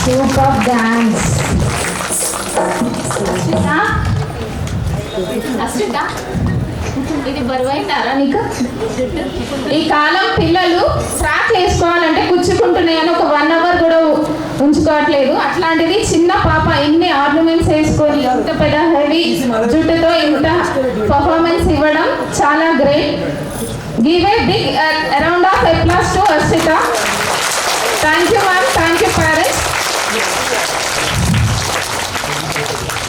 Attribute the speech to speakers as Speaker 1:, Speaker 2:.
Speaker 1: Super dance. ఇది బరువైంటారా నీకు? ఈ కాలం పిల్లలు ఫ్రాక్ వేసుకోవాలంటే కుచ్చుకుంటున్నాయని ఒక 1 hour కూడా ఉంచుకోవట్లేదు. అట్లాంటిది చిన్న పాప ఇన్ని ఆర్నమెంట్స్ వేసుకొని ఇంత పెద్ద హెవీ జుట్టుతో ఇంత పర్ఫార్మెన్స్ ఇవ్వడం చాలా great. Give a big round of applause to Harshita.